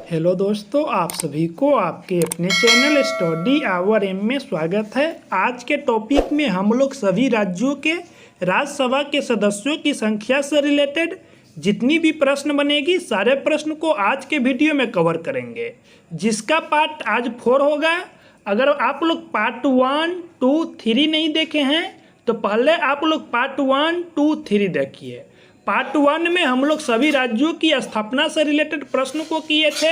Hello दोस्तों, आप सभी को आपके अपने चैनल स्टडी आवर एम में स्वागत है। आज के टॉपिक में हम लोग सभी राज्यों के राज्यसभा के सदस्यों की संख्या से रिलेटेड जितनी भी प्रश्न बनेगी सारे प्रश्न को आज के वीडियो में कवर करेंगे, जिसका पार्ट आज 4 होगा। अगर आप लोग पार्ट 1, 2, 3 नहीं देखे हैं तो पहले आप लोग पार्ट 1, 2, 3 देखिए। पार्ट 1 में हम लोग सभी राज्यों की स्थापना से रिलेटेड प्रश्न को किए थे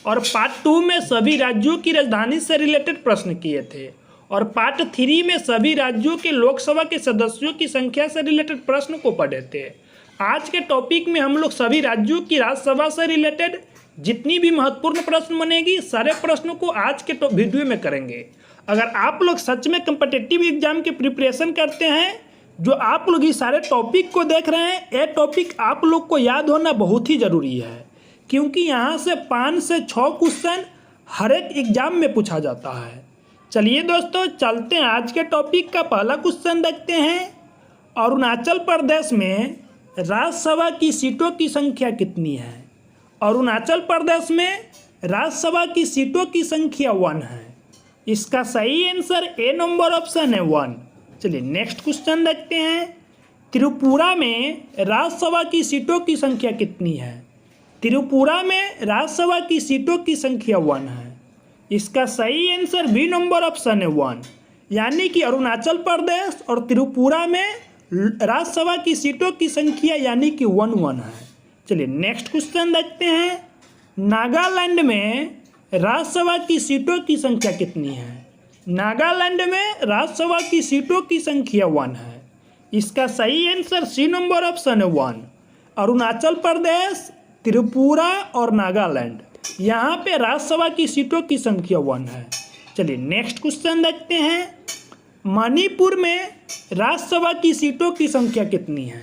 और पार्ट 2 में सभी राज्यों की राजधानी से रिलेटेड प्रश्न किए थे और पार्ट 3 में सभी राज्यों के लोकसभा के सदस्यों की संख्या से रिलेटेड प्रश्न को पढ़े थे। आज के टॉपिक में हम लोग सभी राज्यों की राज्यसभा से रिलेटेड जितनी भी महत्वपूर्ण प्रश्न बनेगी सारे प्रश्नों को आज के वीडियो में करेंगे। अगर आप लोग सच में कम्पिटिटिव एग्जाम की प्रिपरेशन करते हैं, जो आप लोग इस सारे टॉपिक को देख रहे हैं, ये टॉपिक आप लोग को याद होना बहुत ही ज़रूरी है, क्योंकि यहाँ से 5 से 6 क्वेश्चन हर एक एग्जाम में पूछा जाता है। चलिए दोस्तों, चलते हैं आज के टॉपिक का पहला क्वेश्चन देखते हैं। अरुणाचल प्रदेश में राज्यसभा की सीटों की संख्या कितनी है? अरुणाचल प्रदेश में राज्यसभा की सीटों की संख्या 1 है। इसका सही आंसर ए नंबर ऑप्शन है 1। चलिए नेक्स्ट क्वेश्चन देखते हैं। त्रिपुरा में राज्यसभा की सीटों की संख्या कितनी है? त्रिपुरा में राज्यसभा की सीटों की संख्या 1 है। इसका सही आंसर बी नंबर ऑप्शन है 1, यानी कि अरुणाचल प्रदेश और त्रिपुरा में राज्यसभा की सीटों की संख्या यानी कि 1 है। चलिए नेक्स्ट क्वेश्चन देखते हैं। नागालैंड में राज्यसभा की सीटों की संख्या कितनी है? नागालैंड में राज्यसभा की सीटों की संख्या 1 है। इसका सही आंसर सी नंबर ऑप्शन है 1। अरुणाचल प्रदेश, त्रिपुरा और नागालैंड, यहाँ पे राज्यसभा की सीटों की संख्या 1 है। चलिए नेक्स्ट क्वेश्चन देखते हैं। मणिपुर में राज्यसभा की सीटों की संख्या कितनी है?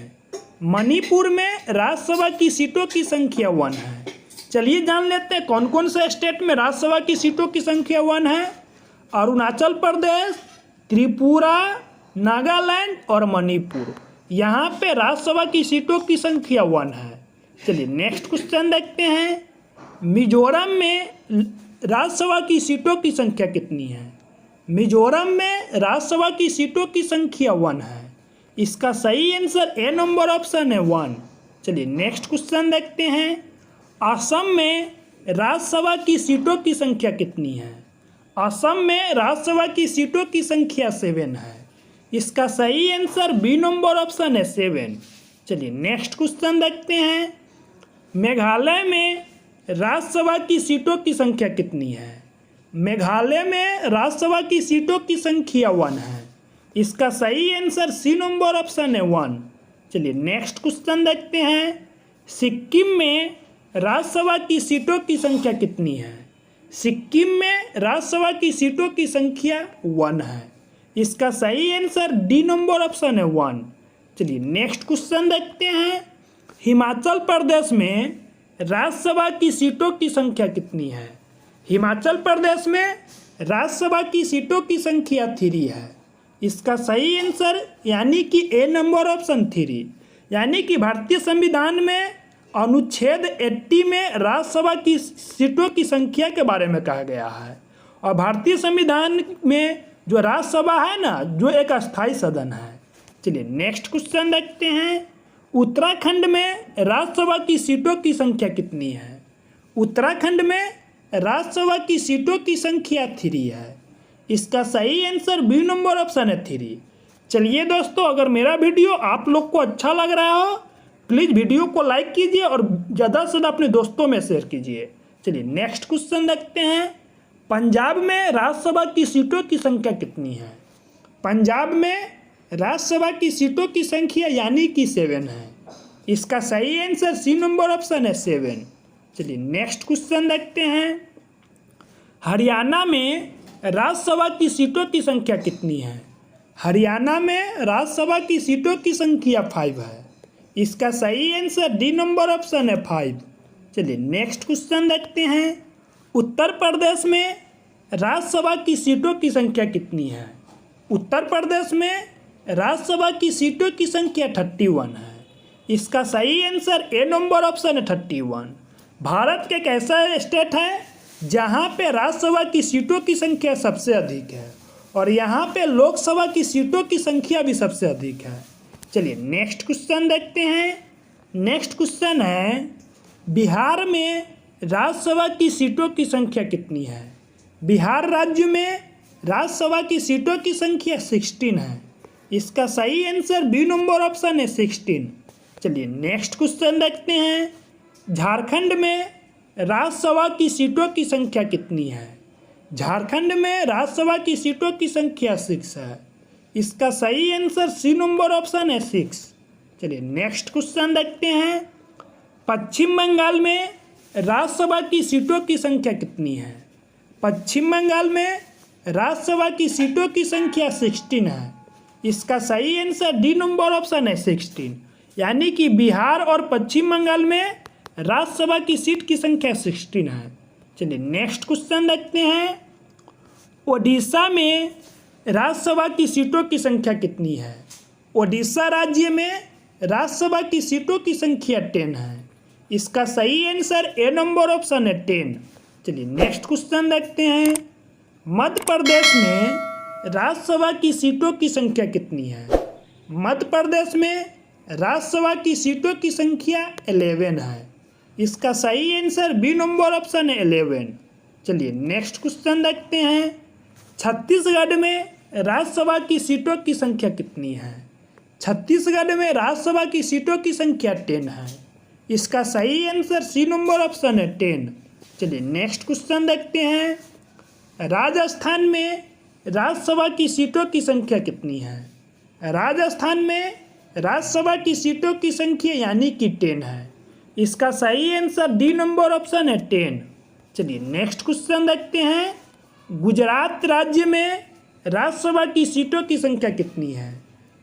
मणिपुर में राज्यसभा की सीटों की संख्या 1 है। चलिए जान लेते हैं कौन कौन से स्टेट में राज्यसभा की सीटों की संख्या 1 है। अरुणाचल प्रदेश, त्रिपुरा, नागालैंड और मणिपुर, यहाँ पे राज्यसभा की सीटों की संख्या 1 है। चलिए नेक्स्ट क्वेश्चन देखते हैं। मिजोरम में राज्यसभा की सीटों की संख्या कितनी है? मिजोरम में राज्यसभा की सीटों की संख्या 1 है। इसका सही आंसर ए नंबर ऑप्शन है 1। चलिए नेक्स्ट क्वेश्चन देखते हैं। असम में राज्यसभा की सीटों की संख्या कितनी है? असम में राज्यसभा की सीटों की संख्या 7 है। इसका सही आंसर बी नंबर ऑप्शन है 7। चलिए नेक्स्ट क्वेश्चन देखते हैं। मेघालय में राज्यसभा की सीटों की संख्या कितनी है? मेघालय में राज्यसभा की सीटों की संख्या 1 है। इसका सही आंसर सी नंबर ऑप्शन है 1। चलिए नेक्स्ट क्वेश्चन देखते हैं। सिक्किम में राज्यसभा की सीटों की संख्या कितनी है? सिक्किम में राज्यसभा की सीटों की संख्या 1 है। इसका सही आंसर डी नंबर ऑप्शन है 1। चलिए नेक्स्ट क्वेश्चन देखते हैं। हिमाचल प्रदेश में राज्यसभा की सीटों की संख्या कितनी है? हिमाचल प्रदेश में राज्यसभा की सीटों की संख्या 3 है। इसका सही आंसर यानी कि ए नंबर ऑप्शन 3, यानी कि भारतीय संविधान में अनुच्छेद 80 में राज्यसभा की सीटों की संख्या के बारे में कहा गया है। और भारतीय संविधान में जो राज्यसभा है ना, जो एक अस्थायी सदन है। चलिए नेक्स्ट क्वेश्चन देखते हैं। उत्तराखंड में राज्यसभा की सीटों की संख्या कितनी है? उत्तराखंड में राज्यसभा की सीटों की संख्या 3 है। इसका सही आंसर बी नंबर ऑप्शन है 3। चलिए दोस्तों, अगर मेरा वीडियो आप लोग को अच्छा लग रहा हो प्लीज़ वीडियो को लाइक कीजिए और ज़्यादा से ज़्यादा अपने दोस्तों में शेयर कीजिए। चलिए नेक्स्ट क्वेश्चन देखते हैं। पंजाब में राज्यसभा की सीटों की संख्या कितनी है? पंजाब में राज्यसभा की सीटों की संख्या यानी कि 7 है। इसका सही आंसर सी नंबर ऑप्शन है 7। चलिए नेक्स्ट क्वेश्चन देखते हैं। हरियाणा में राज्यसभा की सीटों की संख्या कितनी है? हरियाणा में राज्यसभा की सीटों की संख्या 5 है। इसका सही आंसर डी नंबर ऑप्शन है 5। चलिए नेक्स्ट क्वेश्चन देखते हैं। उत्तर प्रदेश में राज्यसभा की सीटों की संख्या कितनी है? उत्तर प्रदेश में राज्यसभा की सीटों की संख्या 31 है। इसका सही आंसर ए नंबर ऑप्शन है 31। भारत का एक ऐसा स्टेट है जहाँ पे राज्यसभा की सीटों की संख्या सबसे अधिक है और यहाँ पे लोकसभा की सीटों की संख्या भी सबसे अधिक है। चलिए नेक्स्ट क्वेश्चन देखते हैं। नेक्स्ट क्वेश्चन है, बिहार में राज्यसभा की सीटों की संख्या कितनी है? बिहार राज्य में राज्यसभा की सीटों की संख्या 16 है। इसका सही आंसर बी नंबर ऑप्शन है 16। चलिए नेक्स्ट क्वेश्चन देखते हैं। झारखंड में राज्यसभा की सीटों की संख्या कितनी है? झारखंड में राज्यसभा की सीटों की संख्या 6 है। इसका सही आंसर सी नंबर ऑप्शन है 6। चलिए नेक्स्ट क्वेश्चन देखते हैं। पश्चिम बंगाल में राज्यसभा की सीटों की संख्या कितनी है? पश्चिम बंगाल में राज्यसभा की सीटों की संख्या 16 है। इसका सही आंसर डी नंबर ऑप्शन है 16। यानी कि बिहार और पश्चिम बंगाल में राज्यसभा की सीट की संख्या 16 है। चलिए नेक्स्ट क्वेश्चन देखते हैं। ओडिशा में राज्यसभा की सीटों की संख्या कितनी है? ओडिशा राज्य में राज्यसभा की सीटों की संख्या 10 है। इसका सही आंसर ए नंबर ऑप्शन है 10। चलिए नेक्स्ट क्वेश्चन देखते हैं। मध्य प्रदेश में राज्यसभा की सीटों की संख्या कितनी है? मध्य प्रदेश में राज्यसभा की सीटों की संख्या 11 है। इसका सही आंसर बी नंबर ऑप्शन है 11। चलिए नेक्स्ट क्वेश्चन देखते हैं। छत्तीसगढ़ में राज्यसभा की सीटों की संख्या कितनी है? छत्तीसगढ़ में राज्यसभा की सीटों की संख्या 10 है। इसका सही आंसर सी नंबर ऑप्शन है 10। चलिए नेक्स्ट क्वेश्चन देखते हैं। राजस्थान में राज्यसभा की सीटों की संख्या कितनी है? राजस्थान में राज्यसभा की सीटों की संख्या यानी कि 10 है। इसका सही आंसर डी नंबर ऑप्शन है 10। चलिए नेक्स्ट क्वेश्चन देखते हैं। गुजरात राज्य में राज्यसभा की सीटों की संख्या कितनी है?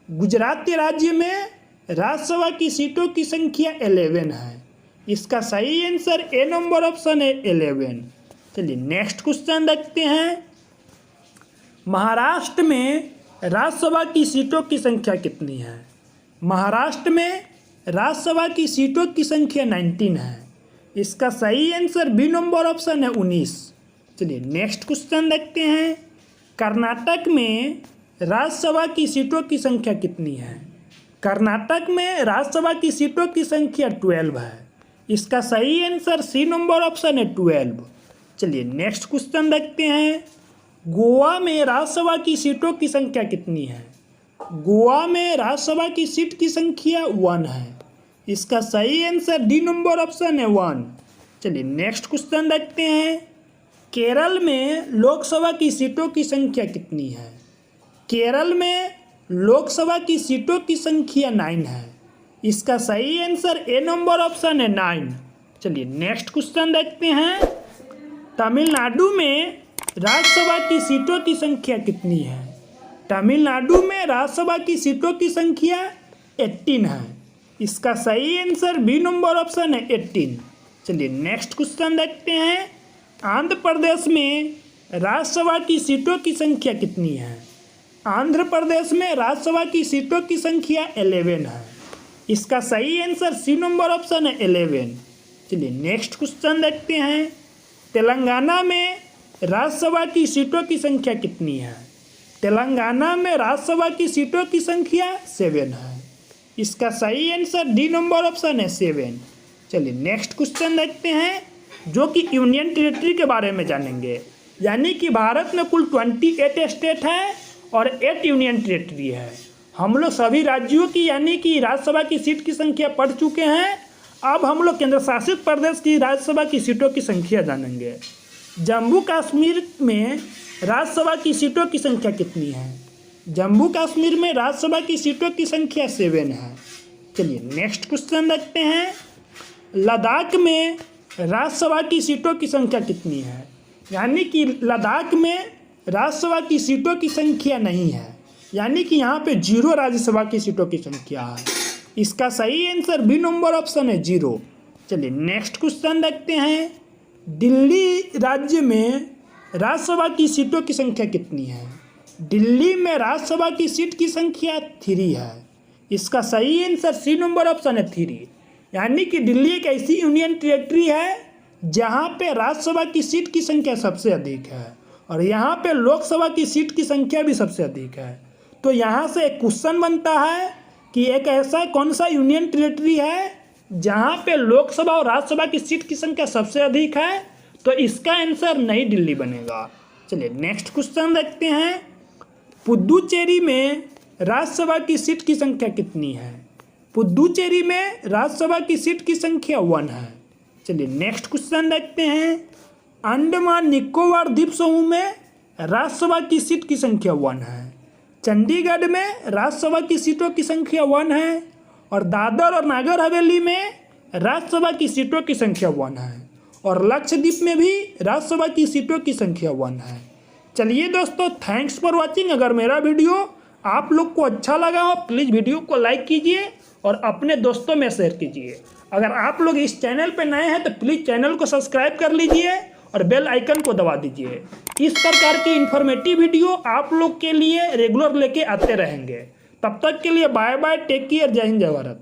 गुजरात राज्य में राज्यसभा की सीटों की संख्या 11 है। इसका सही आंसर ए नंबर ऑप्शन है 11। चलिए नेक्स्ट क्वेश्चन देखते हैं। महाराष्ट्र में राज्यसभा की सीटों की संख्या कितनी है? महाराष्ट्र में राज्यसभा की सीटों की संख्या 19 है। इसका सही आंसर बी नंबर ऑप्शन है 19। चलिए नेक्स्ट क्वेश्चन देखते हैं। कर्नाटक में राज्यसभा की सीटों की संख्या कितनी है? कर्नाटक में राज्यसभा की सीटों की संख्या 12 है। इसका सही आंसर सी नंबर ऑप्शन है 12। चलिए नेक्स्ट क्वेश्चन देखते हैं। गोवा में राज्यसभा की सीटों की संख्या कितनी है? गोवा में राज्यसभा की सीट की संख्या 1 है। इसका सही आंसर डी नंबर ऑप्शन है 1। चलिए नेक्स्ट क्वेश्चन देखते हैं। केरल में लोकसभा की सीटों की संख्या कितनी है? केरल में लोकसभा की सीटों की संख्या 9 है। इसका सही आंसर ए नंबर ऑप्शन है 9। चलिए नेक्स्ट क्वेश्चन देखते हैं। तमिलनाडु में राज्यसभा की सीटों की संख्या कितनी है? तमिलनाडु में राज्यसभा की सीटों की संख्या 18 है। इसका सही आंसर बी नंबर ऑप्शन है 18। चलिए नेक्स्ट क्वेश्चन देखते हैं। आंध्र प्रदेश में राज्यसभा की सीटों की संख्या कितनी है? आंध्र प्रदेश में राज्यसभा की सीटों की संख्या 11 है। इसका सही आंसर सी नंबर ऑप्शन है 11। चलिए नेक्स्ट क्वेश्चन देखते हैं। तेलंगाना में राज्यसभा की सीटों की संख्या कितनी है? तेलंगाना में राज्यसभा की सीटों की संख्या 7 है। इसका सही आंसर डी नंबर ऑप्शन है 7। चलिए नेक्स्ट क्वेश्चन देखते हैं, जो कि यूनियन टेरिटरी के बारे में जानेंगे। यानी कि भारत में कुल 28 स्टेट है और 8 यूनियन टेरिटरी है। हम लोग सभी राज्यों की यानी कि राज्यसभा की सीट की संख्या पढ़ चुके हैं। अब हम लोग केंद्र शासित प्रदेश की राज्यसभा की सीटों की संख्या जानेंगे। जम्मू कश्मीर में राज्यसभा की सीटों की संख्या कितनी है? जम्मू कश्मीर में राज्यसभा की सीटों की संख्या 7 है। चलिए नेक्स्ट क्वेश्चन देखते हैं। लद्दाख में राज्यसभा की सीटों की संख्या कितनी है? यानी कि लद्दाख में राज्यसभा की सीटों की संख्या नहीं है। यानी कि यहाँ पे 0 राज्यसभा की सीटों की संख्या है। इसका सही आंसर बी नंबर ऑप्शन है 0। चलिए नेक्स्ट क्वेश्चन देखते हैं। दिल्ली राज्य में राज्यसभा की सीटों की संख्या कितनी है? दिल्ली में राज्यसभा की सीट की संख्या 3 है। इसका सही आंसर सी नंबर ऑप्शन है 3। यानी कि दिल्ली एक ऐसी यूनियन टेरिटरी है जहाँ पे राज्यसभा की सीट की संख्या सबसे अधिक है और यहाँ पे लोकसभा की सीट की संख्या भी सबसे अधिक है। तो यहाँ से एक क्वेश्चन बनता है कि एक ऐसा कौन सा यूनियन टेरिटरी है जहाँ पे लोकसभा और राज्यसभा की सीट की संख्या सबसे अधिक है। तो इसका आंसर नई दिल्ली बनेगा। चलिए नेक्स्ट क्वेश्चन देखते हैं। पुडुचेरी में राज्यसभा की सीट की संख्या कितनी है? पुडुचेरी में राज्यसभा की सीट की संख्या 1 है। चलिए नेक्स्ट क्वेश्चन देखते हैं। अंडमान निकोबार द्वीप समूह में राज्यसभा की सीट की संख्या 1 है। चंडीगढ़ में राज्यसभा की सीटों की संख्या 1 है और दादर और नागर हवेली में राज्यसभा की सीटों की संख्या 1 है और लक्षद्वीप में भी राज्यसभा की सीटों की संख्या 1 है। चलिए दोस्तों, थैंक्स फॉर वॉचिंग। अगर मेरा वीडियो आप लोग को अच्छा लगा हो प्लीज़ वीडियो को लाइक कीजिए और अपने दोस्तों में शेयर कीजिए। अगर आप लोग इस चैनल पर नए हैं तो प्लीज़ चैनल को सब्सक्राइब कर लीजिए और बेल आइकन को दबा दीजिए। इस प्रकार की इन्फॉर्मेटिव वीडियो आप लोग के लिए रेगुलर लेके आते रहेंगे। तब तक के लिए बाय बाय, टेक केयर, जय हिंद, जय भारत।